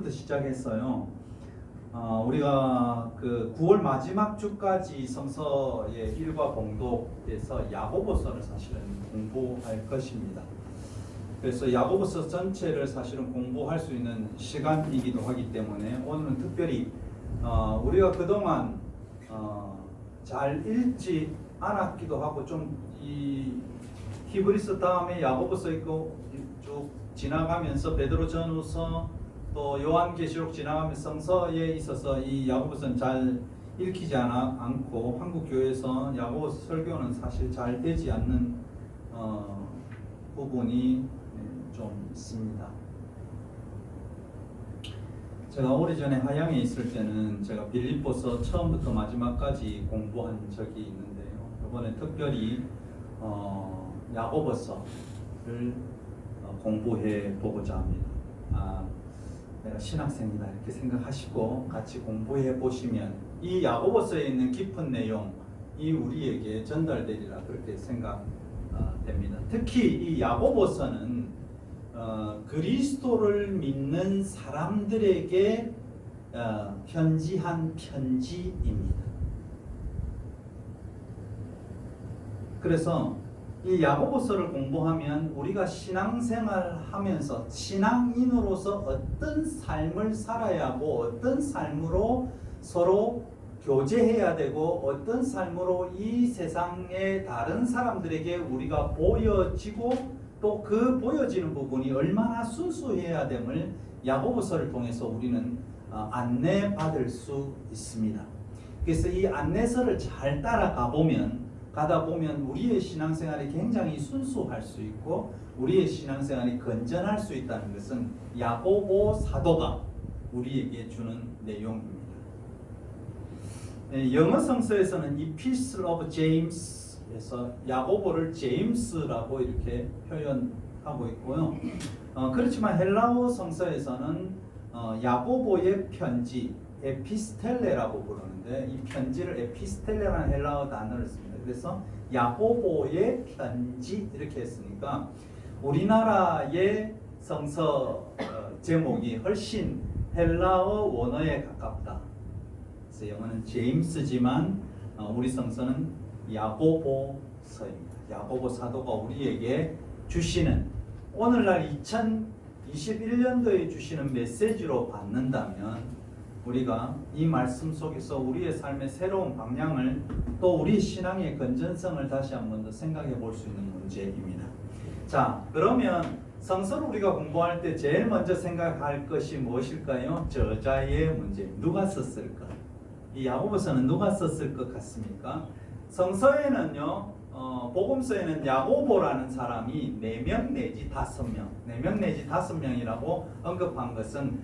오늘부터 시작했어요. 우리가 그 9월 마지막 주까지 성서의 일과 봉독에서 야고보서를 사실은 공부할 것입니다. 그래서 야고보서 전체를 사실은 공부할 수 있는 시간이기도 하기 때문에 오늘은 특별히 우리가 그동안 잘 읽지 않았기도 하고 좀 이 히브리서 다음에 야고보서 있고 쭉 지나가면서 베드로전후서 또 요한계시록 지나가면서 성서에 있어서 이 야고보서는 잘 읽히지 않고 한국 교회에서 야고보서 설교는 사실 잘 되지 않는 부분이 좀 있습니다. 제가 오래전에 하양에 있을 때는 제가 빌립보서 처음부터 마지막까지 공부한 적이 있는데요. 이번에 특별히 야고보서를 공부해 보고자 합니다. 내가 신학생이다 이렇게 생각하시고 같이 공부해 보시면 이 야고보서에 있는 깊은 내용이 우리에게 전달되리라 그렇게 생각됩니다. 특히 이 야고보서는 그리스도를 믿는 사람들에게 편지한 편지입니다. 그래서 이 야고보서를 공부하면 우리가 신앙생활 하면서 신앙인으로서 어떤 삶을 살아야 하고 어떤 삶으로 서로 교제해야 되고 어떤 삶으로 이 세상의 다른 사람들에게 우리가 보여지고 또 그 보여지는 부분이 얼마나 순수해야 됨을 야고보서를 통해서 우리는 안내받을 수 있습니다. 그래서 이 안내서를 잘 가다 보면 우리의 신앙생활이 굉장히 순수할 수 있고 우리의 신앙생활이 건전할 수 있다는 것은 야고보 사도가 우리에게 주는 내용입니다. 영어 성서에서는 Epistle of James에서 야고보를 제임스라고 이렇게 표현하고 있고요. 그렇지만 헬라어 성서에서는 야고보의 편지 에피스텔레라고 부르는데 이 편지를 에피스텔레라는 헬라어 단어를 씁니다. 그래서 야고보의 편지 이렇게 했으니까 우리나라의 성서 제목이 훨씬 헬라어 원어에 가깝다. 그래서 영어는 제임스지만 우리 성서는 야고보서입니다. 야고보 사도가 우리에게 주시는 오늘날 2021년도에 주시는 메시지로 받는다면 우리가 이 말씀 속에서 우리의 삶의 새로운 방향을 또 우리 신앙의 건전성을 다시 한 번 더 생각해 볼 수 있는 문제입니다. 자, 그러면 성서를 우리가 공부할 때 제일 먼저 생각할 것이 무엇일까요? 저자의 문제. 누가 썼을까? 이 야고보서는 누가 썼을 것 같습니까? 성서에는요, 복음서에는 야고보라는 사람이 4명 내지 5명, 4명 내지 5명이라고 언급한 것은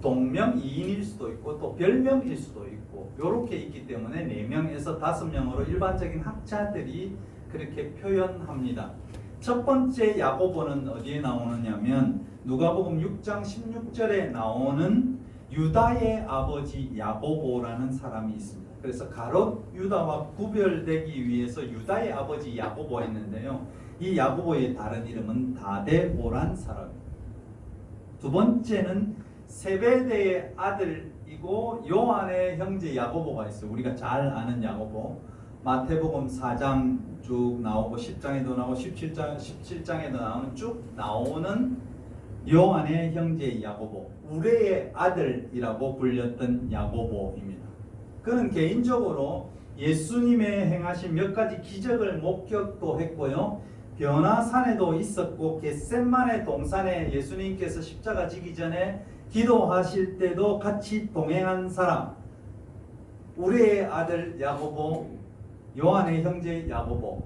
동명이인일 수도 있고 또 별명일 수도 있고 이렇게 있기 때문에 4명에서 5명으로 일반적인 학자들이 그렇게 표현합니다. 첫 번째 야고보는 어디에 나오느냐면 누가복음 6장 16절에 나오는 유다의 아버지 야고보라는 사람이 있습니다. 그래서 가롯 유다와 구별되기 위해서 유다의 아버지 야고보 했는데요. 이 야고보의 다른 이름은 다데보란 사람입니다. 두 번째는 세베대의 아들이고 요한의 형제 야고보가 있어요. 우리가 잘 아는 야고보. 마태복음 4장 쭉 나오고 10장에도 나오고 17장에도 나오는 쭉 나오는 요한의 형제 야고보. 우레의 아들이라고 불렸던 야고보입니다. 그는 개인적으로 예수님의 행하신 몇 가지 기적을 목격도 했고요. 변화산에도 있었고 겟셋마네 동산에 예수님께서 십자가 지기 전에 기도하실 때도 같이 동행한 사람, 우레의 아들 야고보, 요한의 형제 야고보.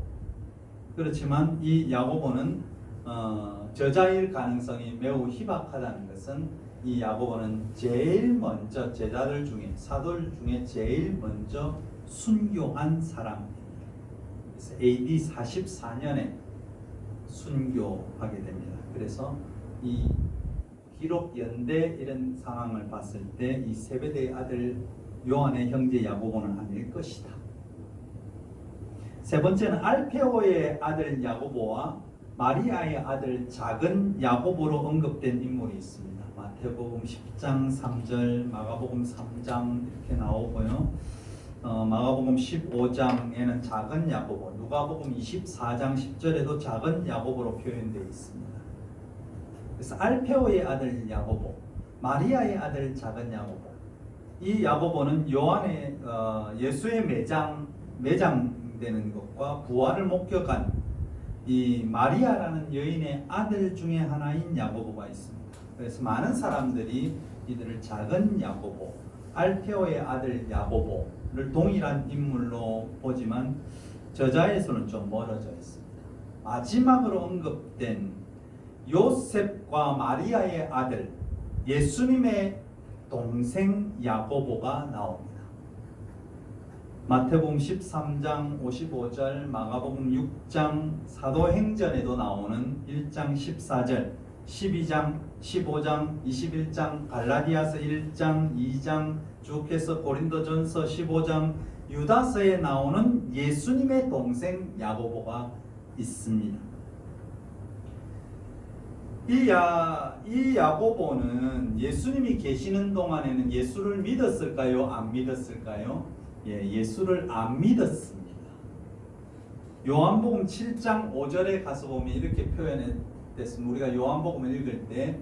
그렇지만 이 야고보는 저자일 가능성이 매우 희박하다는 것은 이 야고보는 제일 먼저 제자들 중에 사도들 중에 제일 먼저 순교한 사람입니다. 그래서 AD 44년에 순교하게 됩니다. 그래서 이 기록 연대 이런 상황을 봤을 때 이 세베대의 아들 요한의 형제 야고보는 아닐 것이다. 세 번째는 알페오의 아들 야고보와 마리아의 아들 작은 야고보로 언급된 인물이 있습니다. 마태복음 10장 3절, 마가복음 3장 이렇게 나오고요. 마가복음 15장에는 작은 야고보, 누가복음 24장 10절에도 작은 야고보로 표현되어 있습니다. 그래서 알페오의 아들 야고보, 마리아의 아들 작은 야고보. 이 야고보는 요한의 예수의 매장되는 것과 부활을 목격한 이 마리아라는 여인의 아들 중에 하나인 야고보가 있습니다. 그래서 많은 사람들이 이들을 작은 야고보, 알페오의 아들 야고보를 동일한 인물로 보지만 저자에서는 좀 멀어져 있습니다. 마지막으로 언급된 요셉과 마리아의 아들 예수님의 동생 야고보가 나옵니다. 마태복음 13장 55절, 마가복음 6장, 사도행전에도 나오는 1장 14절, 12장, 15장, 21장, 갈라디아서 1장, 2장, 주께서 고린도전서 15장, 유다서에 나오는 예수님의 동생 야고보가 있습니다. 이 야고보는 예수님이 계시는 동안에는 예수를 믿었을까요? 안 믿었을까요? 예수를 안 믿었습니다. 요한복음 7장 5절에 가서 보면 이렇게 표현됐습니다. 우리가 요한복음을 읽을 때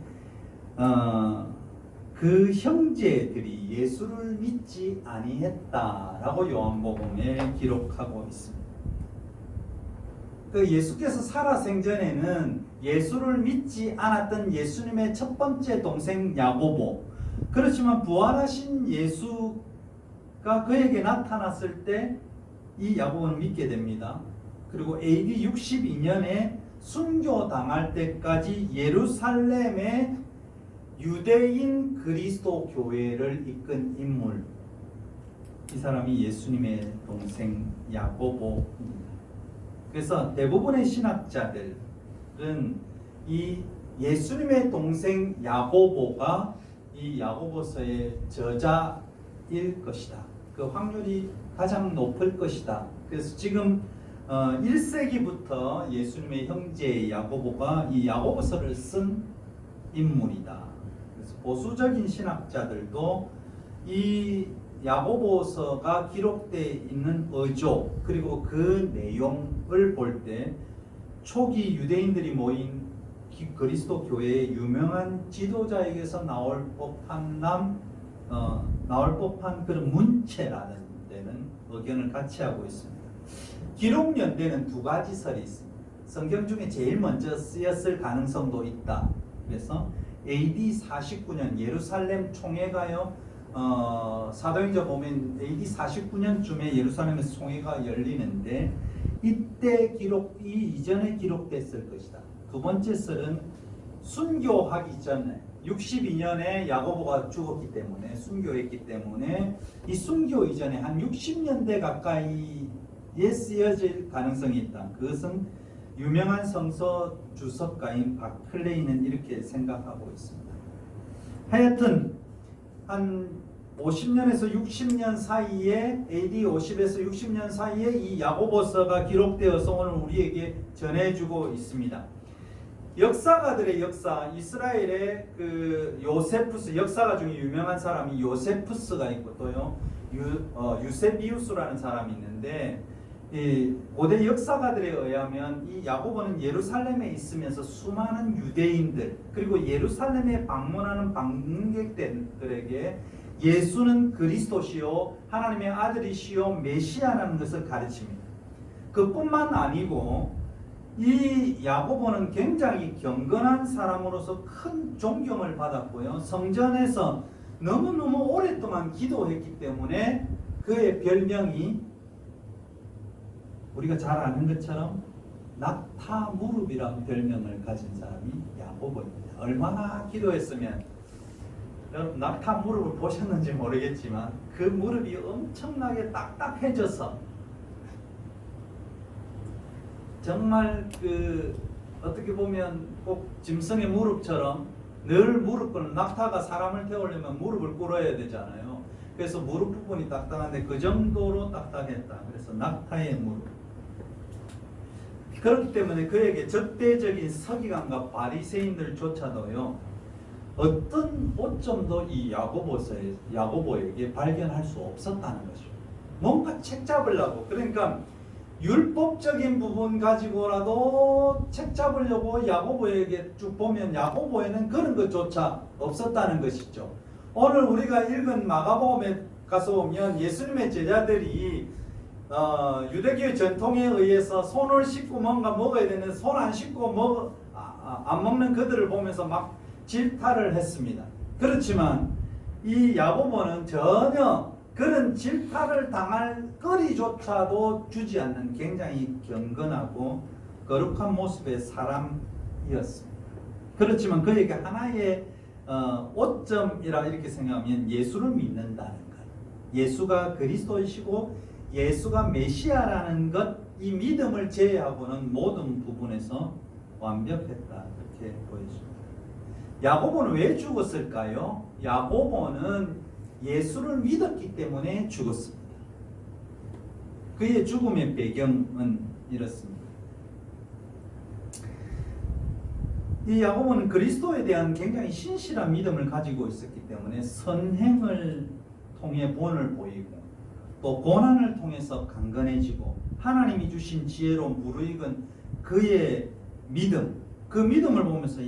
그 형제들이 예수를 믿지 아니했다라고 요한복음에 기록하고 있습니다. 그 예수께서 살아생전에는 예수를 믿지 않았던 예수님의 첫 번째 동생 야고보, 그렇지만 부활하신 예수가 그에게 나타났을 때 이 야고보는 믿게 됩니다. 그리고 AD 62년에 순교당할 때까지 예루살렘의 유대인 그리스도 교회를 이끈 인물, 이 사람이 예수님의 동생 야고보입니다. 그래서 대부분의 신학자들은 이 예수님의 동생 야고보가 이 야고보서의 저자일 것이다. 그 확률이 가장 높을 것이다. 그래서 지금 1세기부터 예수님의 형제 야고보가 이 야고보서를 쓴 인물이다. 그래서 보수적인 신학자들도 이 야고보서가 기록되어 있는 어조 그리고 그 내용을 볼 때 초기 유대인들이 모인 그리스도 교회의 유명한 지도자에게서 나올 법한 그런 문체라는 데는 의견을 같이 하고 있습니다. 기록 연대는 두 가지 설이 있습니다. 성경 중에 제일 먼저 쓰였을 가능성도 있다. 그래서 AD 49년 예루살렘 총회가요. 사도행전 보면 AD 49년쯤에 예루살렘에서 총회가 열리는데 이때 이 이전에 기록됐을 것이다. 두 번째 설은 순교하기 전에 62년에 야고보가 죽었기 때문에 순교했기 때문에 이 순교 이전에 한 60년대 가까이에 쓰여질 가능성이 있다. 그것은 유명한 성서 주석가인 바클레이는 이렇게 생각하고 있습니다. 하여튼 한 50년에서 60년 사이에 AD 50에서 60년 사이에 이 야고보서가 기록되어서 오늘 우리에게 전해주고 있습니다. 역사가들의 역사, 이스라엘의 그 요세푸스, 역사가 중에 유명한 사람이 요세푸스가 있고 또요 유세비우스라는 사람이 있는데 이 고대 역사가들에 의하면 이 야고보는 예루살렘에 있으면서 수많은 유대인들 그리고 예루살렘에 방문하는 방문객들에게 예수는 그리스도시요 하나님의 아들이시요 메시아라는 것을 가르칩니다. 그뿐만 아니고 이 야고보는 굉장히 경건한 사람으로서 큰 존경을 받았고요. 성전에서 너무너무 오랫동안 기도했기 때문에 그의 별명이 우리가 잘 아는 것처럼 낙타 무릎이라는 별명을 가진 사람이 야고보입니다. 얼마나 기도했으면 여러분 낙타 무릎을 보셨는지 모르겠지만 그 무릎이 엄청나게 딱딱해져서 정말 그 어떻게 보면 꼭 짐승의 무릎처럼 늘 무릎 꿇는 낙타가 사람을 태우려면 무릎을 꿇어야 되잖아요. 그래서 무릎 부분이 딱딱한데 그 정도로 딱딱했다. 그래서 낙타의 무릎. 그렇기 때문에 그에게 적대적인 서기관과 바리새인들조차도요 어떤 오점도 이 야고보에게 발견할 수 없었다는 것이죠. 뭔가 책 잡으려고, 그러니까 율법적인 부분 가지고라도 책 잡으려고 야고보에게 쭉 보면 야고보에는 그런 것조차 없었다는 것이죠. 오늘 우리가 읽은 마가복음에 가서 보면 예수님의 제자들이 유대교의 전통에 의해서 손을 씻고 뭔가 먹어야 되는데 손 안 씻고 안 먹는 그들을 보면서 막 질타를 했습니다. 그렇지만 이 야고보는 전혀 그런 질타를 당할 거리조차도 주지 않는 굉장히 경건하고 거룩한 모습의 사람이었습니다. 그렇지만 그에게 하나의 오점이라 이렇게 생각하면 예수를 믿는다는 것, 예수가 그리스도이시고 예수가 메시아라는 것, 이 믿음을 제외하고는 모든 부분에서 완벽했다, 그렇게 보여집니다. 야고보는 왜 죽었을까요? 야고보는 예수를 믿었기 때문에 죽었습니다. 그의 죽음의 배경은 이렇습니다. 이 야고보는 그리스도에 대한 굉장히 신실한 믿음을 가지고 있었기 때문에 선행을 통해 본을 보이고 또 고난을 통해서 강건해지고 하나님이 주신 지혜로 무르익은 그의 믿음, 그 믿음을 보면서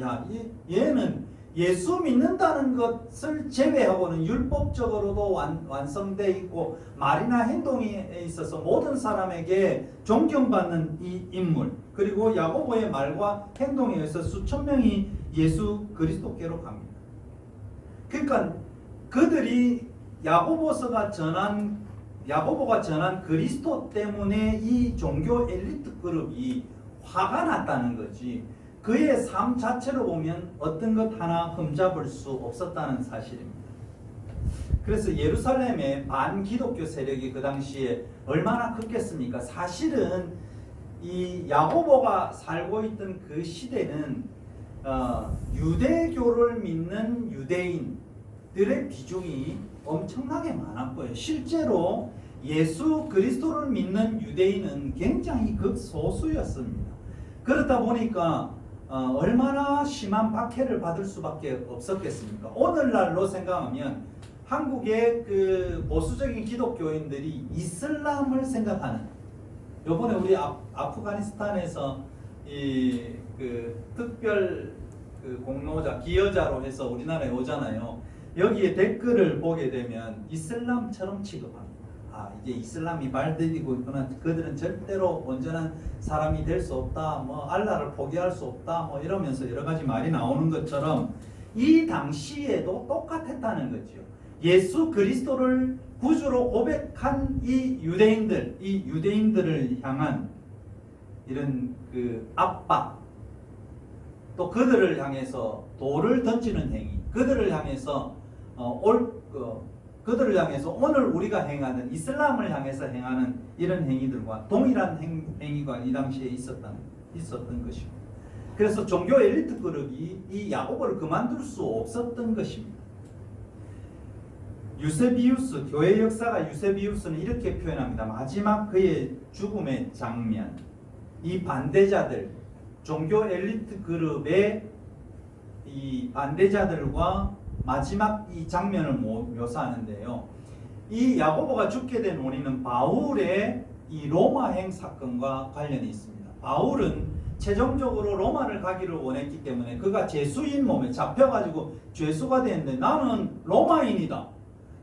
얘는 예수 믿는다는 것을 제외하고는 율법적으로도 완성되어 있고 말이나 행동에 있어서 모든 사람에게 존경받는 이 인물, 그리고 야고보의 말과 행동에 의해서 수천 명이 예수 그리스도께로 갑니다. 그러니까 그들이 야고보가 전한 그리스도 때문에 이 종교 엘리트 그룹이 화가 났다는 거지, 그의 삶 자체로 보면 어떤 것 하나 흠잡을 수 없었다는 사실입니다. 그래서 예루살렘의 반기독교 세력이 그 당시에 얼마나 컸겠습니까? 사실은 이 야고보가 살고 있던 그 시대는 유대교를 믿는 유대인들의 비중이 엄청나게 많았고요. 실제로 예수 그리스도를 믿는 유대인은 굉장히 극소수였습니다. 그렇다 보니까 얼마나 심한 박해를 받을 수밖에 없었겠습니까? 오늘날로 생각하면 한국의 그 보수적인 기독교인들이 이슬람을 생각하는, 요번에 우리 아프가니스탄에서 이 그 특별 그 공로자 기여자로 해서 우리나라에 오잖아요. 여기에 댓글을 보게 되면 이슬람처럼 취급합니다. 이제 이슬람이 발디디고 있구나, 그들은 절대로 온전한 사람이 될 수 없다, 뭐 알라를 포기할 수 없다, 뭐 이러면서 여러 가지 말이 나오는 것처럼 이 당시에도 똑같았다는 거죠. 예수 그리스도를 구주로 고백한 이 유대인들을 향한 이런 그 압박, 또 그들을 향해서 돌을 던지는 행위, 그들을 향해서 오늘 우리가 행하는 이슬람을 향해서 행하는 이런 행위들과 동일한 행위가 이 당시에 있었던 것입니다. 그래서 종교 엘리트 그룹이 이 야고보를 그만둘 수 없었던 것입니다. 유세비우스, 교회 역사가 유세비우스는 이렇게 표현합니다. 마지막 그의 죽음의 장면, 이 반대자들, 종교 엘리트 그룹의 이 반대자들과 마지막 이 장면을 묘사하는데요. 이 야고보가 죽게 된 원인은 바울의 이 로마행 사건과 관련이 있습니다. 바울은 최종적으로 로마를 가기를 원했기 때문에 그가 죄수인 몸에 잡혀가지고 죄수가 되는데, 나는 로마인이다,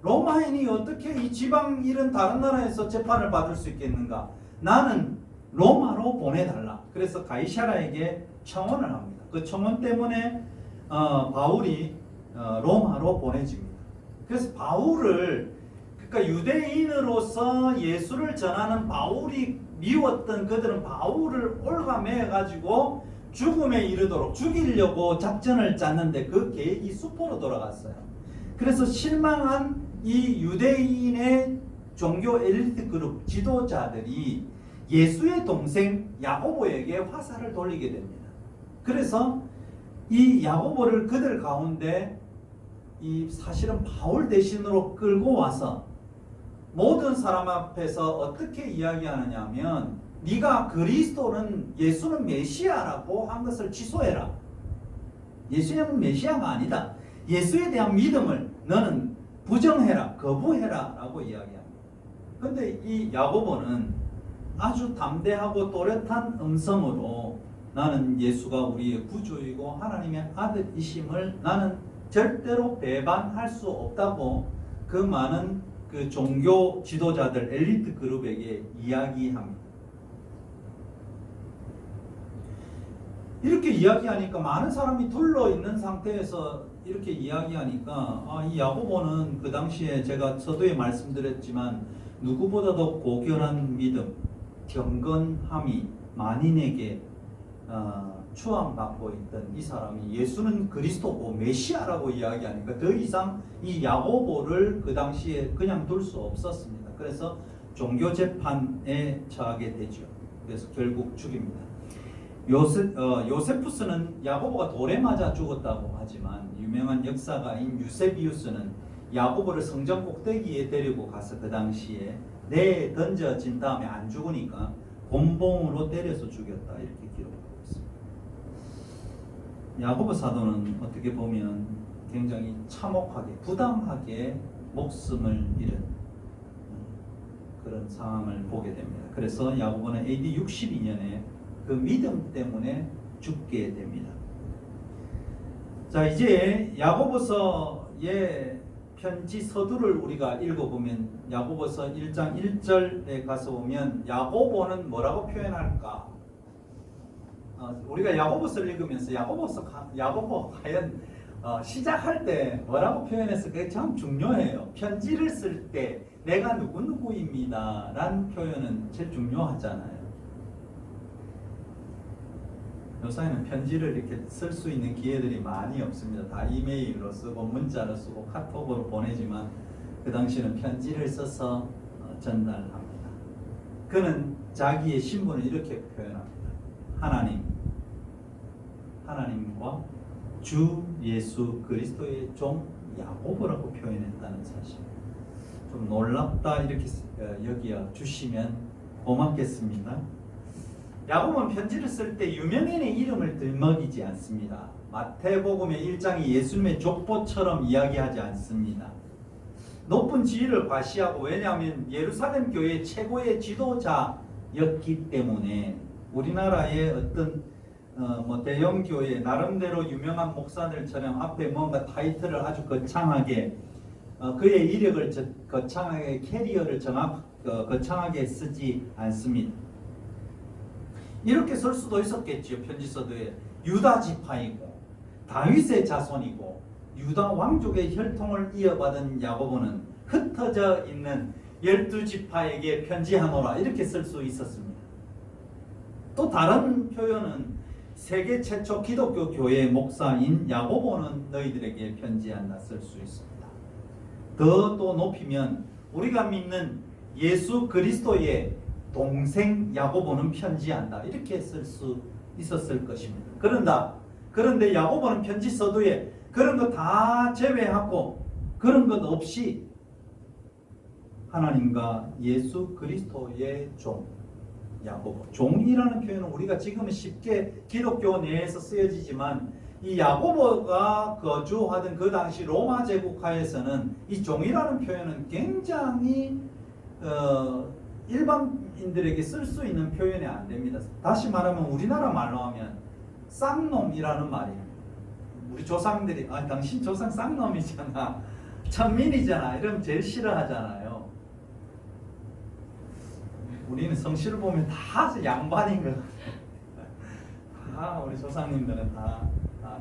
로마인이 어떻게 이 지방 이런 다른 나라에서 재판을 받을 수 있겠는가, 나는 로마로 보내달라. 그래서 가이사라에게 청원을 합니다. 그 청원 때문에 바울이 로마로 보내집니다. 그래서 바울을, 그러니까 유대인으로서 예수를 전하는 바울이 미웠던 그들은 바울을 올가매 가지고 죽음에 이르도록 죽이려고 작전을 짰는데 그 계획이 수포로 돌아갔어요. 그래서 실망한 이 유대인의 종교 엘리트 그룹 지도자들이 예수의 동생 야고보에게 화살을 돌리게 됩니다. 그래서 이 야고보를 그들 가운데 이 사실은 바울 대신으로 끌고 와서 모든 사람 앞에서 어떻게 이야기하느냐 하면, 네가 그리스도는 예수는 메시아라고 한 것을 취소해라. 예수님은 메시아가 아니다. 예수에 대한 믿음을 너는 부정해라, 거부해라 라고 이야기합니다. 근데 이 야고보는 아주 담대하고 또렷한 음성으로 나는 예수가 우리의 구주이고 하나님의 아들이심을 나는 절대로 배반할 수 없다고 그 많은 그 종교 지도자들 엘리트 그룹에게 이야기합니다. 이렇게 이야기하니까 많은 사람이 둘러 있는 상태에서 이렇게 이야기하니까 이 야고보는 그 당시에 제가 서두에 말씀드렸지만 누구보다도 고결한 믿음, 경건함이 만인에게 추앙받고 있던 이 사람이 예수는 그리스도고 메시아라고 이야기하니까 더 이상 이 야고보를 그 당시에 그냥 둘 수 없었습니다. 그래서 종교재판에 처하게 되죠. 그래서 결국 죽입니다. 요세푸스는 야고보가 돌에 맞아 죽었다고 하지만 유명한 역사가인 유세비우스는 야고보를 성전 꼭대기에 데리고 가서 그 당시에 내에 던져진 다음에 안 죽으니까 곤봉으로 때려서 죽였다 이렇게 기록하고 있습니다. 야고보 사도는 어떻게 보면 굉장히 참혹하게 부당하게 목숨을 잃은 그런 상황을 보게 됩니다. 그래서 야고보는 AD 62년에 그 믿음 때문에 죽게 됩니다. 자, 이제 야고보서의 편지 서두를 우리가 읽어보면 야고보서 1장 1절에 가서 보면 야고보는 뭐라고 표현할까? 우리가 야고보서를 읽으면서 야고보 과연 시작할 때 뭐라고 표현했을까? 그게 참 중요해요. 편지를 쓸 때 내가 누구누구입니다 라는 표현은 제일 중요하잖아요. 요새는 편지를 이렇게 쓸 수 있는 기회들이 많이 없습니다. 다 이메일로 쓰고 문자로 쓰고 카톡으로 보내지만 그 당시에는 편지를 써서 전달합니다. 그는 자기의 신분을 이렇게 표현합니다. 하나님과 주 예수 그리스도의 종 야고보라고 표현했다는 사실. 좀 놀랍다 이렇게 여겨 주시면 고맙겠습니다. 야고보는 편지를 쓸 때 유명인의 이름을 들먹이지 않습니다. 마태복음의 1장이 예수님의 족보처럼 이야기하지 않습니다. 높은 지위를 과시하고 왜냐하면 예루살렘 교회의 최고의 지도자였기 때문에 우리나라의 어떤 대형 교회 나름대로 유명한 목사들처럼 앞에 뭔가 타이틀을 아주 거창하게 그의 이력을 거창하게 캐리어를 거창하게 쓰지 않습니다. 이렇게 쓸 수도 있었겠죠. 편지서도에 유다 지파이고 다윗의 자손이고 유다 왕족의 혈통을 이어받은 야고보는 흩어져 있는 12지파에게 편지하노라 이렇게 쓸 수 있었습니다. 또 다른 표현은 세계 최초 기독교 교회의 목사인 야고보는 너희들에게 편지한다 쓸 수 있습니다. 더 또 높이면 우리가 믿는 예수 그리스도의 동생 야고보는 편지한다 이렇게 쓸 수 있었을 것입니다. 그런데 야고보는 편지 서두에 그런 거 다 제외하고 그런 것 없이 하나님과 예수 그리스도의 종 야고보. 종이라는 표현은 우리가 지금은 쉽게 기독교 내에서 쓰여지지만 이 야고보가 거주하던 그 당시 로마 제국하에서는 이 종이라는 표현은 굉장히 일반인들에게 쓸 수 있는 표현이 안 됩니다. 다시 말하면 우리나라 말로 하면 쌍놈이라는 말이에요. 우리 조상들이 당신 조상 쌍놈이잖아, 천민이잖아 이러면 제일 싫어하잖아요. 우리는 성씨를 보면 다 양반인 것 같아요. 우리 조상님들은 다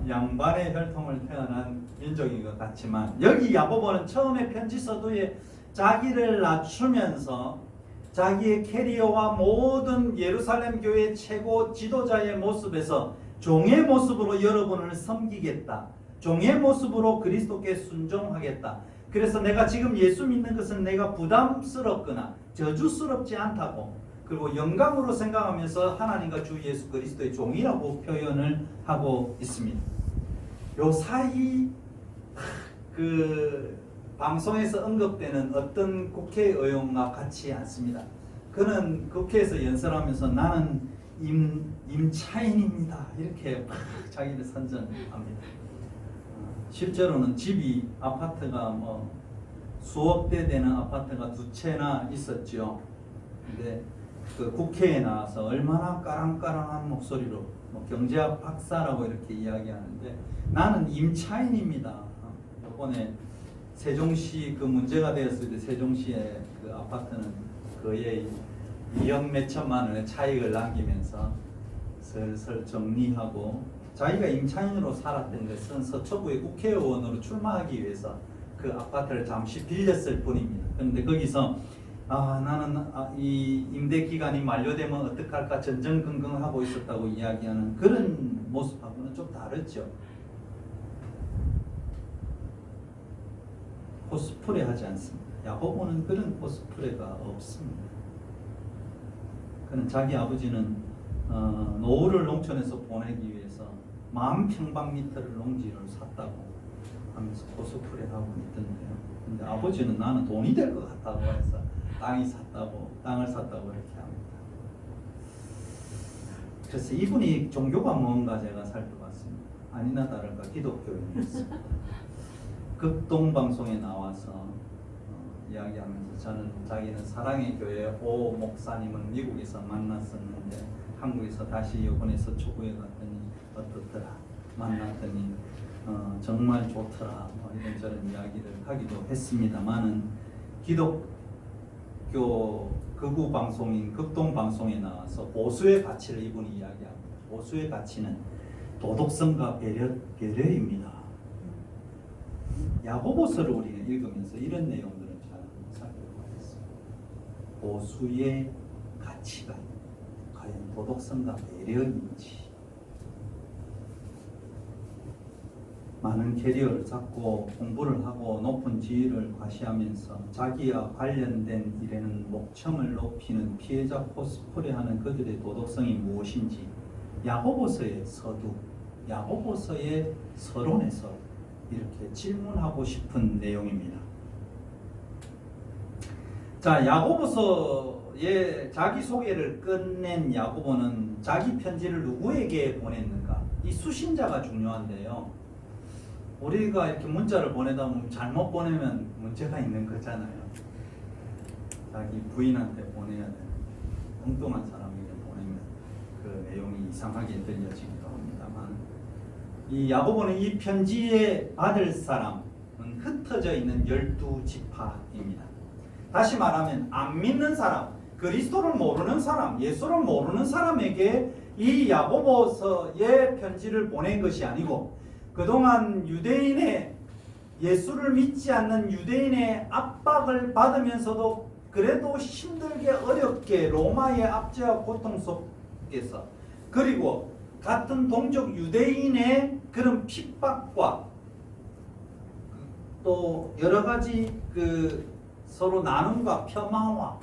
양반의 혈통을 태어난 민족인 것 같지만 여기 야고보는 처음에 편지 서두에 자기를 낮추면서 자기의 캐리어와 모든 예루살렘 교회 최고 지도자의 모습에서 종의 모습으로 여러분을 섬기겠다. 종의 모습으로 그리스도께 순종하겠다. 그래서 내가 지금 예수 믿는 것은 내가 부담스럽거나 저주스럽지 않다고 그리고 영광으로 생각하면서 하나님과 주 예수 그리스도의 종이라고 표현을 하고 있습니다. 요 사이 방송에서 언급되는 어떤 국회의원과 같지 않습니다. 그는 국회에서 연설하면서 나는 임차인입니다. 이렇게 막 자기를 선전합니다. 실제로는 집이 아파트가 뭐 수억 대 되는 아파트가 2채나 있었죠. 근데 그 국회에 나와서 얼마나 까랑까랑한 목소리로 뭐 경제학 박사라고 이렇게 이야기하는데 나는 임차인입니다. 이번에 세종시 그 문제가 되었을 때 세종시의 그 아파트는 거의 2억 몇천만 원의 차익을 남기면서 슬슬 정리하고 자기가 임차인으로 살았던 것은 서초구의 국회의원으로 출마하기 위해서 그 아파트를 잠시 빌렸을 뿐입니다. 그런데 거기서 나는 이 임대 기간이 만료되면 어떡할까 전전긍긍하고 있었다고 이야기하는 그런 모습하고는 좀 다르죠. 코스프레 하지 않습니다. 야고보는 그런 코스프레가 없습니다. 그는 자기 아버지는 노후를 농촌에서 보내기 위해서 10,000평방미터를 농지를 샀다고 하면서 코스프레하고 있던데요. 근데 아버지는 나는 돈이 될 것 같다고 해서 땅을 샀다고 이렇게 합니다. 그래서 이분이 종교가 뭔가 제가 살펴봤습니다. 아니나 다를까 기독교인이었습니다. 극동방송에 나와서 이야기하면서 자기는 사랑의 교회 오 목사님을 미국에서 만났었는데 한국에서 다시 이번에 서초구에 갔더니 어떻더라 만났더니 정말 좋더라 뭐 이런저런 이야기를 하기도 했습니다만은 기독교 극우 방송인 극동 방송에 나와서 보수의 가치를 이분이 이야기합니다. 보수의 가치는 도덕성과 배려입니다. 야고보서를 우리가 읽으면서 이런 내용들을 잘 살펴보겠습니다. 보수의 가치가 과연 도덕성과 배려인지, 많은 캐리어를 잡고 공부를 하고 높은 지위를 과시하면서 자기와 관련된 일에는 목청을 높이는 피해자 코스프레하는 그들의 도덕성이 무엇인지 야고보서의 서두, 야고보서의 서론에서 이렇게 질문하고 싶은 내용입니다. 자, 야고보서의 자기소개를 끝낸 야고보는 자기 편지를 누구에게 보냈는가? 이 수신자가 중요한데요. 우리가 이렇게 문자를 보내다 보면 잘못 보내면 문제가 있는 거잖아요. 자기 부인한테 보내야 되는 엉뚱한 사람에게 보내면 그 내용이 이상하게 들려지기도 합니다만, 이 야고보는 이 편지에 받을 사람은 흩어져 있는 12지파입니다. 다시 말하면 안 믿는 사람, 그리스도를 모르는 사람, 예수를 모르는 사람에게 이 야고보서의 편지를 보낸 것이 아니고 그동안 유대인의 예수를 믿지 않는 유대인의 압박을 받으면서도 그래도 힘들게 어렵게 로마의 압제와 고통 속에서, 그리고 같은 동족 유대인의 그런 핍박과 또 여러 가지 서로 나눔과 폄하와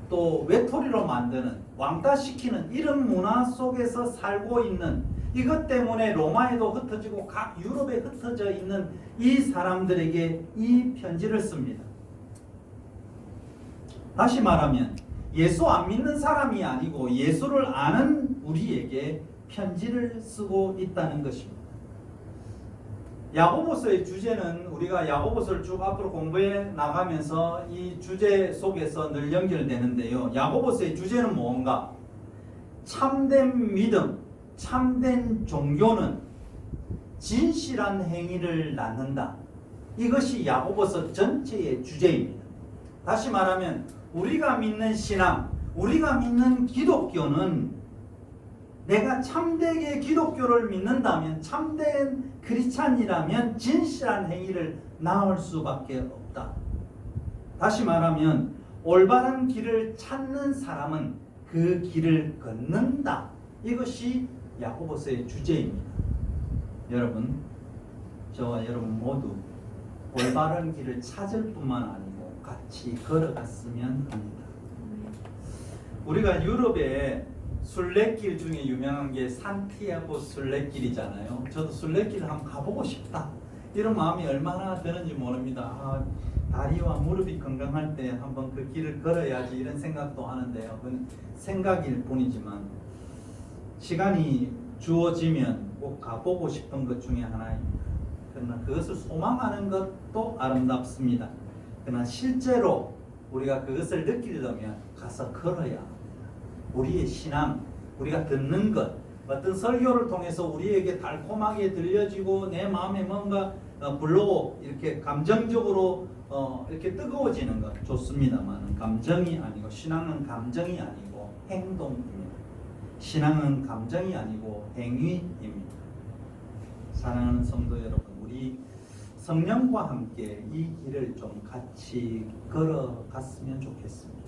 또 외톨이로 만드는, 왕따시키는 이런 문화 속에서 살고 있는, 이것 때문에 로마에도 흩어지고 각 유럽에 흩어져 있는 이 사람들에게 이 편지를 씁니다. 다시 말하면 예수 안 믿는 사람이 아니고 예수를 아는 우리에게 편지를 쓰고 있다는 것입니다. 야고보서의 주제는 우리가 야고보서를 쭉 앞으로 공부해 나가면서 이 주제 속에서 늘 연결되는데요. 야고보서의 주제는 뭔가? 참된 믿음, 참된 종교는 진실한 행위를 낳는다. 이것이 야고보서 전체의 주제입니다. 다시 말하면 우리가 믿는 신앙, 우리가 믿는 기독교는, 내가 참되게 기독교를 믿는다면, 참된 크리스찬이라면 진실한 행위를 낳을 수밖에 없다. 다시 말하면 올바른 길을 찾는 사람은 그 길을 걷는다. 이것이 야고보서의 주제입니다. 여러분, 저와 여러분 모두 올바른 길을 찾을 뿐만 아니고 같이 걸어갔으면 합니다. 우리가 유럽의 순례길 중에 유명한 게 산티아고 순례길이잖아요. 저도 순례길을 한번 가보고 싶다, 이런 마음이 얼마나 드는지 모릅니다. 다리와 무릎이 건강할 때 한번 그 길을 걸어야지 이런 생각도 하는데요. 그건 생각일 뿐이지만 시간이 주어지면 꼭 가보고 싶은 것 중에 하나입니다. 그러나 그것을 소망하는 것도 아름답습니다. 그러나 실제로 우리가 그것을 느끼려면 가서 걸어야 합니다. 우리의 신앙, 우리가 듣는 것, 어떤 설교를 통해서 우리에게 달콤하게 들려지고 내 마음에 뭔가 불러오 이렇게 감정적으로 이렇게 뜨거워지는 것 좋습니다만 감정이 아니고 신앙은 감정이 아니고 행동입니다. 신앙은 감정이 아니고 행위입니다. 사랑하는 성도 여러분, 우리 성령과 함께 이 길을 좀 같이 걸어갔으면 좋겠습니다.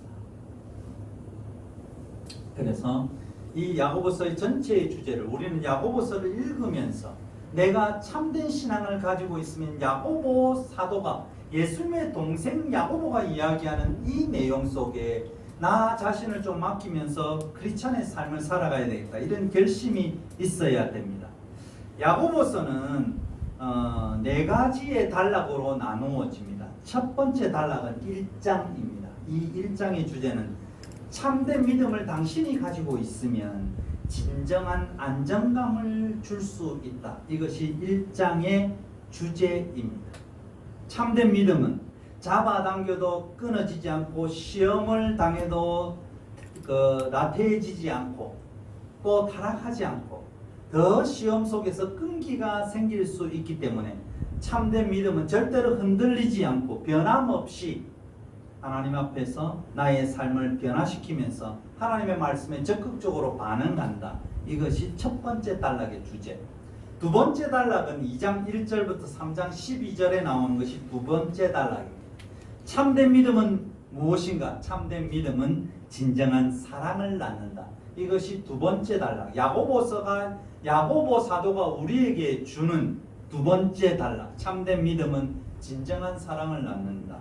그래서 이 야고보서의 전체의 주제를 우리는 야고보서를 읽으면서 내가 참된 신앙을 가지고 있으면 야고보 사도가 예수님의 동생 야고보가 이야기하는 이 내용 속에 나 자신을 좀 맡기면서 크리스찬의 삶을 살아가야 되겠다. 이런 결심이 있어야 됩니다. 야고보서는 네 가지의 단락으로 나누어집니다. 첫 번째 단락은 1장입니다. 이 1장의 주제는 참된 믿음을 당신이 가지고 있으면 진정한 안정감을 줄 수 있다. 이것이 1장의 주제입니다. 참된 믿음은 잡아당겨도 끊어지지 않고 시험을 당해도 나태해지지 않고 또 타락하지 않고 더 시험 속에서 끈기가 생길 수 있기 때문에 참된 믿음은 절대로 흔들리지 않고 변함없이 하나님 앞에서 나의 삶을 변화시키면서 하나님의 말씀에 적극적으로 반응한다. 이것이 첫 번째 단락의 주제. 두 번째 단락은 2장 1절부터 3장 12절에 나오는 것이 두 번째 단락입니다. 참된 믿음은 무엇인가? 참된 믿음은 진정한 사랑을 낳는다. 이것이 두 번째 단락. 야고보 사도가 우리에게 주는 두 번째 단락. 참된 믿음은 진정한 사랑을 낳는다.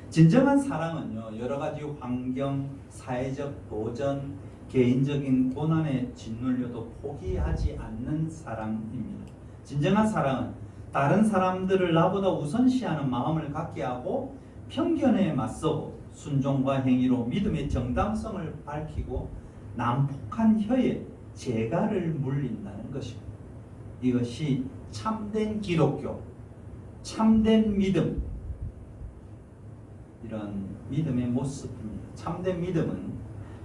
진정한 사랑은요, 여러 가지 환경, 사회적 도전, 개인적인 고난에 짓눌려도 포기하지 않는 사랑입니다. 진정한 사랑은 다른 사람들을 나보다 우선시하는 마음을 갖게 하고 편견에 맞서고 순종과 행위로 믿음의 정당성을 밝히고 난폭한 혀에 재갈을 물린다는 것입니다. 이것이 참된 기독교, 참된 믿음, 이런 믿음의 모습입니다. 참된 믿음은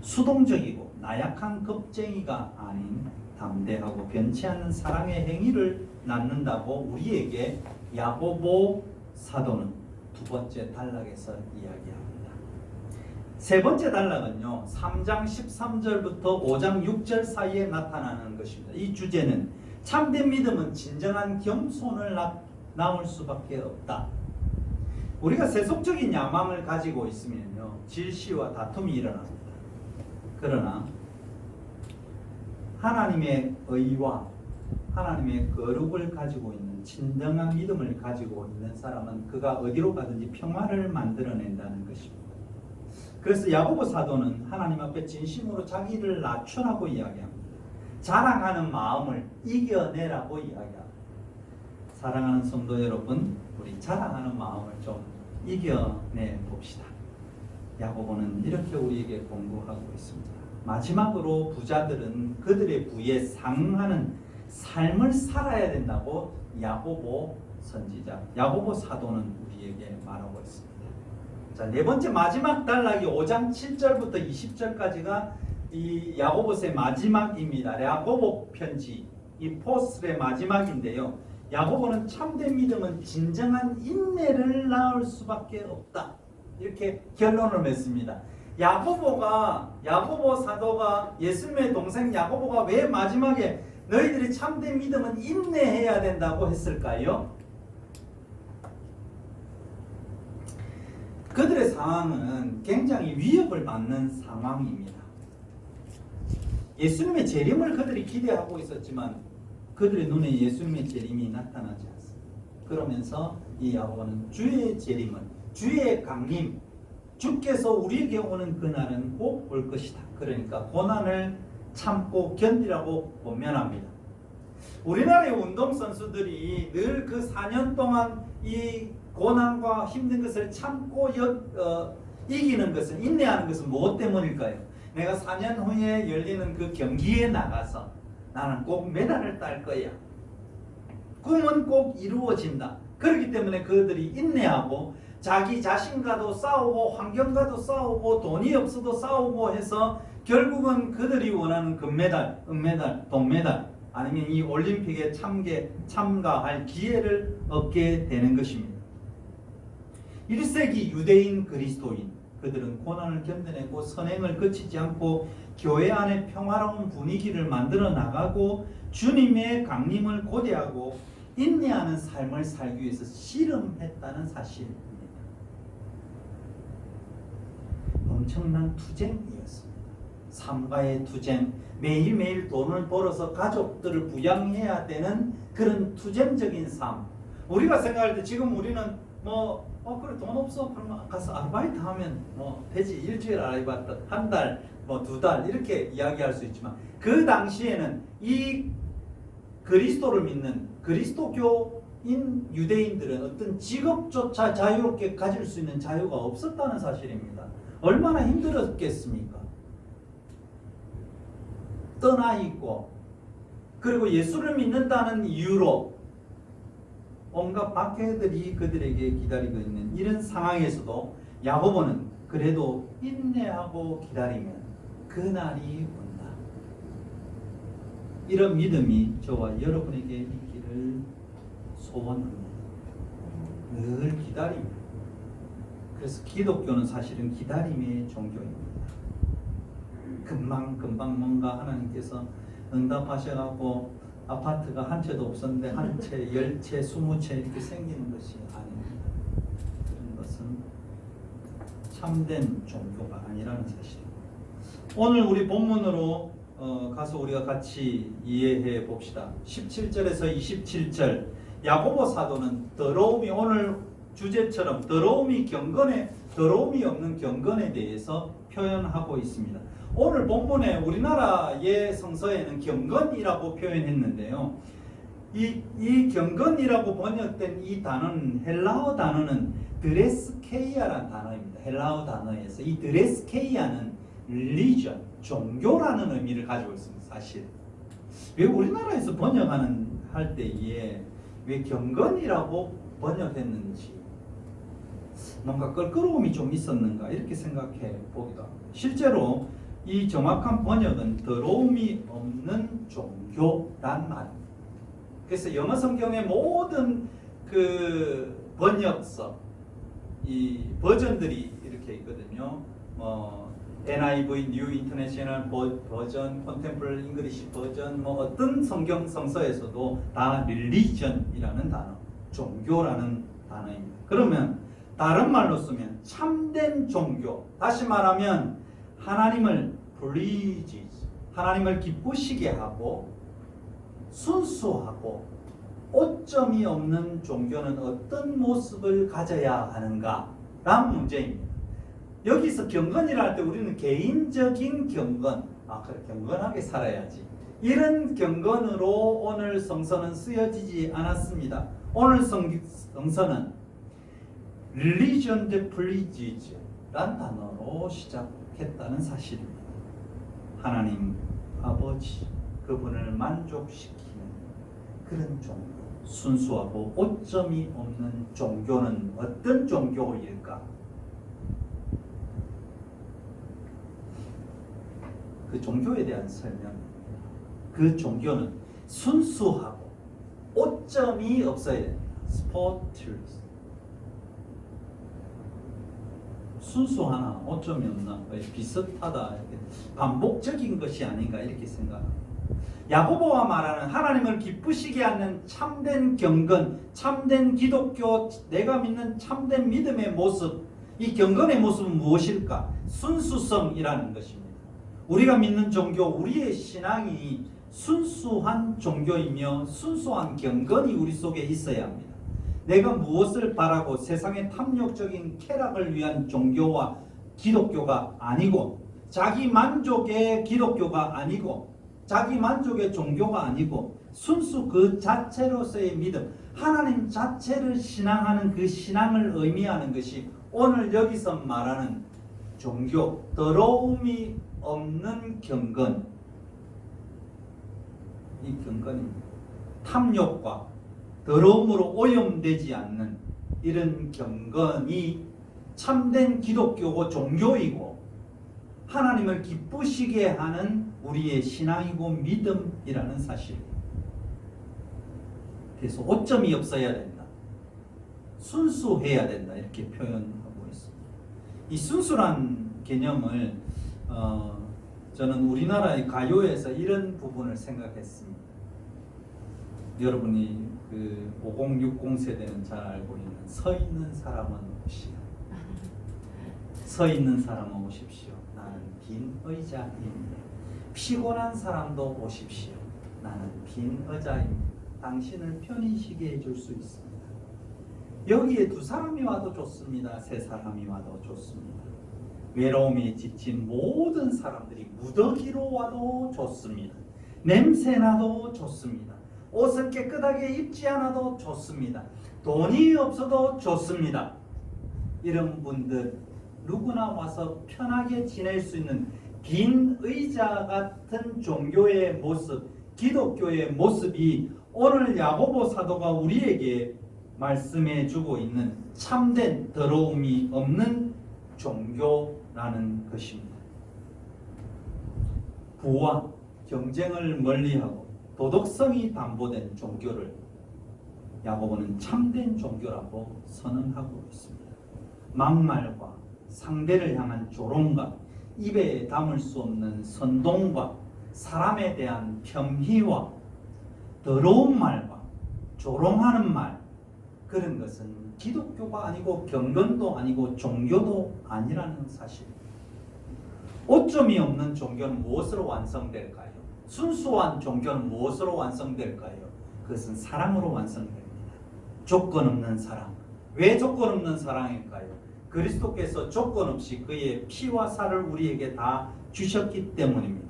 수동적이고 나약한 겁쟁이가 아닌 담대하고 변치 않는 사랑의 행위를 낳는다고 우리에게 야고보 사도는 두 번째 단락에서 이야기합니다. 세 번째 단락은요, 3장 13절부터 5장 6절 사이에 나타나는 것입니다. 이 주제는 참된 믿음은 진정한 겸손을 낳을 수밖에 없다. 우리가 세속적인 야망을 가지고 있으면요, 질시와 다툼이 일어납니다. 그러나 하나님의 의와 하나님의 거룩을 가지고 있는 진정한 믿음을 가지고 있는 사람은 그가 어디로 가든지 평화를 만들어낸다는 것입니다. 그래서 야고보 사도는 하나님 앞에 진심으로 자기를 낮추라고 이야기합니다. 자랑하는 마음을 이겨내라고 이야기합니다. 사랑하는 성도 여러분, 우리 자랑하는 마음을 좀 이겨내 봅시다. 야고보는 이렇게 우리에게 공부하고 있습니다. 마지막으로 부자들은 그들의 부에 상응하는 삶을 살아야 된다고 야고보 선지자, 야고보 사도는 우리에게 말하고 있습니다. 자, 네 번째 마지막 단락이 5장 7절부터 20절까지가 이 야고보서의 마지막입니다. 야고보 편지, 이 포스트의 마지막인데요. 야고보는 참된 믿음은 진정한 인내를 낳을 수밖에 없다. 이렇게 결론을 맺습니다. 야고보 사도가 예수님의 동생 야고보가 왜 마지막에 너희들이 참된 믿음은 인내해야 된다고 했을까요? 그들의 상황은 굉장히 위협을 받는 상황입니다. 예수님의 재림을 그들이 기대하고 있었지만 그들의 눈에 예수님의 재림이 나타나지 않습니다. 그러면서 이 야고보는 주의 재림은, 주의 강림, 주께서 우리에게 오는 그날은 꼭 올 것이다. 그러니까 고난을 참고 견디라고 권면합니다. 우리나라의 운동선수들이 늘 그 4년 동안 이 고난과 힘든 것을 참고 이기는 것은, 인내하는 것은 무엇 때문일까요? 내가 4년 후에 열리는 그 경기에 나가서 나는 꼭 메달을 딸 거야. 꿈은 꼭 이루어진다. 그렇기 때문에 그들이 인내하고 자기 자신과도 싸우고 환경과도 싸우고 돈이 없어도 싸우고 해서 결국은 그들이 원하는 금메달, 은메달, 동메달 아니면 이 올림픽에 참가할 기회를 얻게 되는 것입니다. 1세기 유대인 그리스도인, 그들은 고난을 견뎌내고 선행을 거치지 않고 교회 안에 평화로운 분위기를 만들어 나가고 주님의 강림을 고대하고 인내하는 삶을 살기 위해서 씨름했다는 사실입니다. 엄청난 투쟁이었습니다. 삶과의 투쟁, 매일매일 돈을 벌어서 가족들을 부양해야 되는 그런 투쟁적인 삶. 우리가 생각할 때 지금 우리는 그래 돈 없어 그러면 가서 아르바이트 하면 되지. 일주일 아르바이트, 한 달, 2달 이렇게 이야기할 수 있지만 그 당시에는 이 그리스도를 믿는 그리스도교인 유대인들은 어떤 직업조차 자유롭게 가질 수 있는 자유가 없었다는 사실입니다. 얼마나 힘들었겠습니까? 떠나 있고, 그리고 예수를 믿는다는 이유로 온갖 박해들이 그들에게 기다리고 있는 이런 상황에서도 야고보는 그래도 인내하고 기다리면 그날이 온다. 이런 믿음이 저와 여러분에게 있기를 소원합니다. 늘 기다립니다. 그래서 기독교는 사실은 기다림의 종교입니다. 금방 뭔가 하나님께서 응답하셔갖고 아파트가 한 채도 없었는데 한 채, 10채, 20채 이렇게 생기는 것이 아닙니다. 그런 것은 참된 종교가 아니라는 사실입니다. 오늘 우리 본문으로 가서 우리가 같이 이해해 봅시다. 17절에서 27절 야고보 사도는 더러움이, 오늘 주제처럼 더러움이 없는 경건에 대해서 표현하고 있습니다. 오늘 본문에 우리나라의 성서에는 경건이라고 표현했는데요. 이 경건이라고 번역된 이 단어는, 헬라어 단어는 드레스케이아라는 단어입니다. 헬라어 단어에서 이 드레스케이아는 religion, 종교라는 의미를 가지고 있습니다. 사실 왜 우리나라에서 번역하는 할 때에 왜 경건이라고 번역했는지, 뭔가 껄끄러움이 좀 있었는가 이렇게 생각해 보기도 합니다. 실제로 이 정확한 번역은 더러움이 없는 종교란 말입니다. 그래서 영어 성경의 모든 그 번역서, 이 버전들이 이렇게 있거든요. NIV, New International 버전, Contemporary English 버전, 어떤 성서에서도 다 religion이라는 단어, 종교라는 단어입니다. 그러면 다른 말로 쓰면 참된 종교, 다시 말하면 하나님을 please, 하나님을 기쁘시게 하고 순수하고 오점이 없는 종교는 어떤 모습을 가져야 하는가 라는 문제입니다. 여기서 경건이라 할 때 우리는 개인적인 경건, 그래 경건하게 살아야지, 이런 경건으로 오늘 성서는 쓰여지지 않았습니다. 오늘 성서는 religion that pleases 란 단어로 시작했다는 사실입니다. 하나님 아버지, 그분을 만족시키는 그런 종교, 순수하고 오점이 없는 종교는 어떤 종교일까? 그 종교에 대한 설명입니다. 그 종교는 순수하고 오점이 없어야 됩니다. spotless. 순수하나 오점이 없나, 비슷하다, 이렇게 반복적인 것이 아닌가 이렇게 생각합니다. 야고보가 말하는 하나님을 기쁘시게 하는 참된 경건, 참된 기독교, 내가 믿는 참된 믿음의 모습, 이 경건의 모습은 무엇일까? 순수성이라는 것입니다. 우리가 믿는 종교, 우리의 신앙이 순수한 종교이며 순수한 경건이 우리 속에 있어야 합니다. 내가 무엇을 바라고 세상의 탐욕적인 쾌락을 위한 종교와 기독교가 아니고, 자기 만족의 기독교가 아니고, 자기 만족의 종교가 아니고 순수 그 자체로서의 믿음, 하나님 자체를 신앙하는 그 신앙을 의미하는 것이 오늘 여기서 말하는 종교, 더러움이 없는 경건. 이 경건입니다. 탐욕과 더러움으로 오염되지 않는 이런 경건이 참된 기독교고 종교이고 하나님을 기쁘시게 하는 우리의 신앙이고 믿음이라는 사실입니다. 그래서 오점이 없어야 된다. 순수해야 된다. 이렇게 표현하고 있습니다. 이 순수란 개념을 저는 우리나라의 가요에서 이런 부분을 생각했습니다. 여러분이 그 5060 세대는 잘 알고 있는 서 있는 사람은 오시오. 서 있는 사람은 오십시오. 나는 빈 의자입니다. 피곤한 사람도 오십시오. 나는 빈 의자입니다. 당신을 편히 쉬게 해줄 수 있습니다. 여기에 2사람이 와도 좋습니다. 3사람이 와도 좋습니다. 외로움에 지친 모든 사람들이 무더기로 와도 좋습니다. 냄새나도 좋습니다. 옷을 깨끗하게 입지 않아도 좋습니다. 돈이 없어도 좋습니다. 이런 분들 누구나 와서 편하게 지낼 수 있는 빈 의자 같은 종교의 모습, 기독교의 모습이 오늘 야고보 사도가 우리에게 말씀해 주고 있는 참된 더러움이 없는 종교라는 것입니다. 부와 경쟁을 멀리하고 도덕성이 담보된 종교를 야고보는 참된 종교라고 선언하고 있습니다. 막말과 상대를 향한 조롱과 입에 담을 수 없는 선동과 사람에 대한 편희와 더러운 말과 조롱하는 말, 그런 것은 기독교가 아니고 경건도 아니고 종교도 아니라는 사실입니다. 오점이 없는 종교는 무엇으로 완성될까요? 순수한 종교는 무엇으로 완성될까요? 그것은 사랑으로 완성됩니다. 조건 없는 사랑. 왜 조건 없는 사랑일까요? 그리스도께서 조건 없이 그의 피와 살을 우리에게 다 주셨기 때문입니다.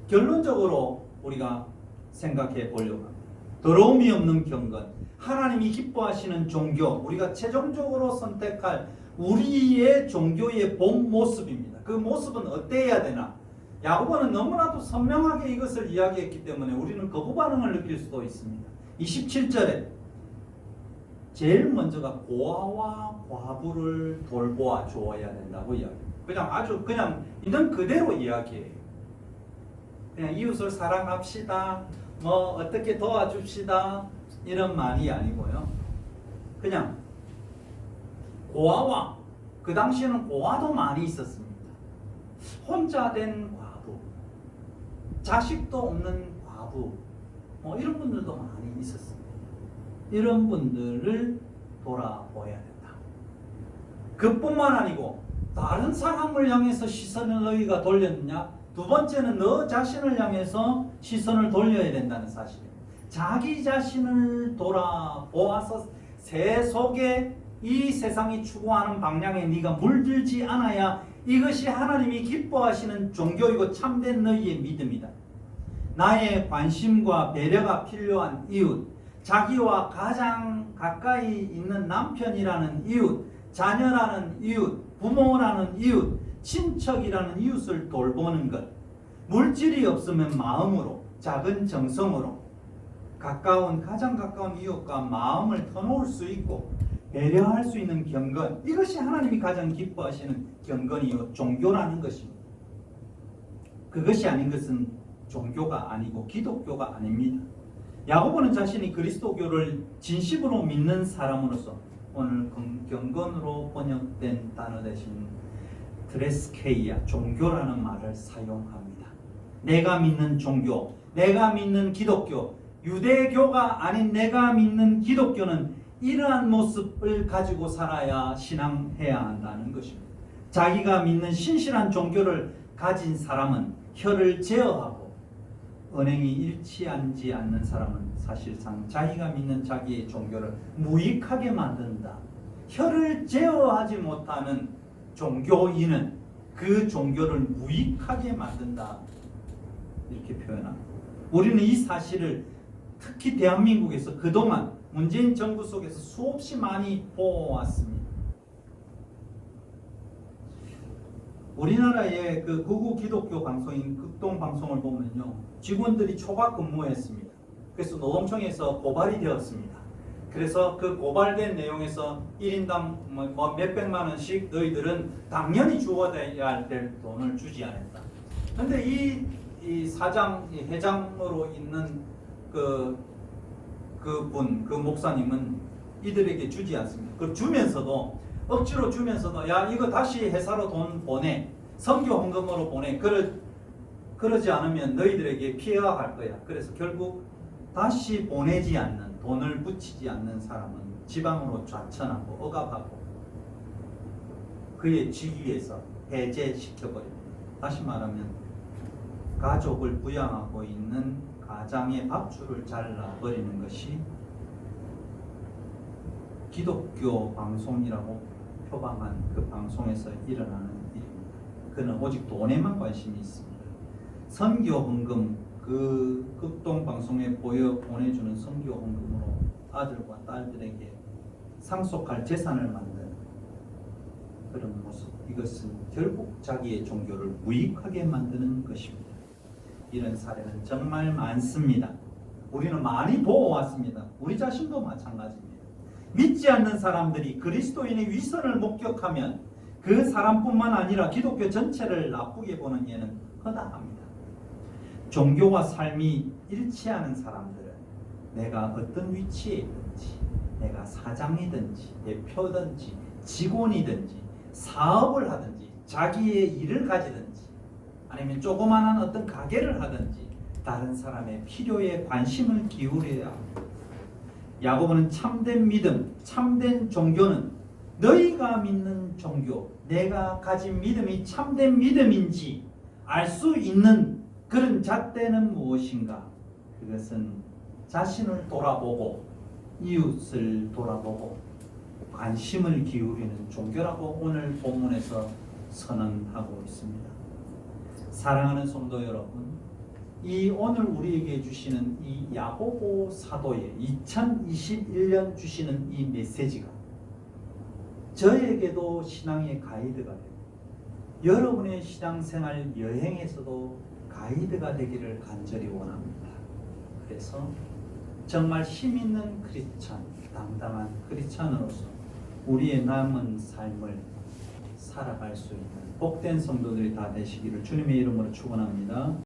결론적으로 우리가 생각해 보려고 합니다. 더러움이 없는 경건, 하나님이 기뻐하시는 종교, 우리가 최종적으로 선택할 우리의 종교의 본 모습입니다. 그 모습은 어때야 되나? 야고보는 너무나도 선명하게 이것을 이야기했기 때문에 우리는 거부 반응을 느낄 수도 있습니다. 27절에 제일 먼저가 고아와 과부를 돌보아 주어야 된다고 이야기합니다. 그냥 아주 그냥 있는 그대로 이야기해요. 그냥 이웃을 사랑합시다, 뭐 어떻게 도와줍시다 이런 말이 아니고요. 그냥 고아와, 그 당시에는 고아도 많이 있었습니다. 혼자 된 과부, 자식도 없는 과부, 뭐 이런 분들도 많이 있었습니다. 이런 분들을 돌아보아야 된다. 그뿐만 아니고 다른 사람을 향해서 시선을 너희가 돌렸느냐? 두 번째는 너 자신을 향해서 시선을 돌려야 된다는 사실입니다. 자기 자신을 돌아보아서 새 속에 이 세상이 추구하는 방향에 네가 물들지 않아야 이것이 하나님이 기뻐하시는 종교이고 참된 너희의 믿음이다. 나의 관심과 배려가 필요한 이웃, 자기와 가장 가까이 있는 남편이라는 이웃, 자녀라는 이웃, 부모라는 이웃, 친척이라는 이웃을 돌보는 것, 물질이 없으면 마음으로, 작은 정성으로 가장 가까운 이웃과 마음을 터놓을 수 있고 배려할 수 있는 경건, 이것이 하나님이 가장 기뻐하시는 경건이요 종교라는 것입니다. 그것이 아닌 것은 종교가 아니고 기독교가 아닙니다. 야고보는 자신이 그리스도교를 진심으로 믿는 사람으로서 오늘 경건으로 번역된 단어 대신 드레스케이아, 종교라는 말을 사용합니다. 내가 믿는 종교, 내가 믿는 기독교, 유대교가 아닌 내가 믿는 기독교는 이러한 모습을 가지고 살아야 신앙해야 한다는 것입니다. 자기가 믿는 신실한 종교를 가진 사람은 혀를 제어하고 언행이 일치하지 않는 사람은 사실상 자기가 믿는 자기의 종교를 무익하게 만든다. 혀를 제어하지 못하는 종교인은 그 종교를 무익하게 만든다. 이렇게 표현합니다. 우리는 이 사실을 특히 대한민국에서 그동안 문재인 정부 속에서 수없이 많이 보아왔습니다. 우리나라의 그 극우 기독교 방송인 극동 방송을 보면요, 직원들이 초과 근무했습니다. 그래서 노동청에서 고발이 되었습니다. 그래서 그 고발된 내용에서 1인당 뭐 몇백만 원씩 너희들은 당연히 주어야 될 돈을 주지 않았다. 그런데 이 사장, 이 회장으로 있는 그 목사님은 이들에게 주지 않습니다. 그 주면서도 억지로 주면서도 야 이거 다시 회사로 돈 보내, 선교 헌금으로 보내. 그러지 않으면 너희들에게 피해가 갈 거야. 그래서 결국 다시 보내지 않는, 돈을 붙이지 않는 사람은 지방으로 좌천하고 억압하고 그의 직위에서 해제시켜버립니다. 다시 말하면 가족을 부양하고 있는 가장의 밥줄을 잘라버리는 것이 기독교 방송이라고 표방한 그 방송에서 일어나는 일입니다. 그는 오직 돈에만 관심이 있습니다. 선교 헌금, 그 극동 방송에 보내주는 선교 헌금으로 아들과 딸들에게 상속할 재산을 만드는 그런 모습, 이것은 결국 자기의 종교를 무익하게 만드는 것입니다. 이런 사례는 정말 많습니다. 우리는 많이 보아왔습니다. 우리 자신도 마찬가지입니다. 믿지 않는 사람들이 그리스도인의 위선을 목격하면 그 사람뿐만 아니라 기독교 전체를 나쁘게 보는 예는 허다합니다. 종교와 삶이 일치하는 사람들은 내가 어떤 위치에 있든지, 내가 사장이든지 대표든지 직원이든지 사업을 하든지 자기의 일을 가지든지 아니면 조그마한 어떤 가게를 하든지 다른 사람의 필요에 관심을 기울여야 합니다. 야고보는 참된 믿음, 참된 종교는 너희가 믿는 종교, 내가 가진 믿음이 참된 믿음인지 알 수 있는 그런 잣대는 무엇인가? 그것은 자신을 돌아보고 이웃을 돌아보고 관심을 기울이는 종교라고 오늘 본문에서 선언하고 있습니다. 사랑하는 성도 여러분, 이 오늘 우리에게 주시는 이 야고보 사도의 2021년 주시는 이 메시지가 저에게도 신앙의 가이드가 되고 여러분의 신앙생활 여행에서도 가이드가 되기를 간절히 원합니다. 그래서 정말 힘있는 크리스찬, 당당한 크리스찬으로서 우리의 남은 삶을 살아갈 수 있는 복된 성도들이 다 되시기를 주님의 이름으로 축원합니다.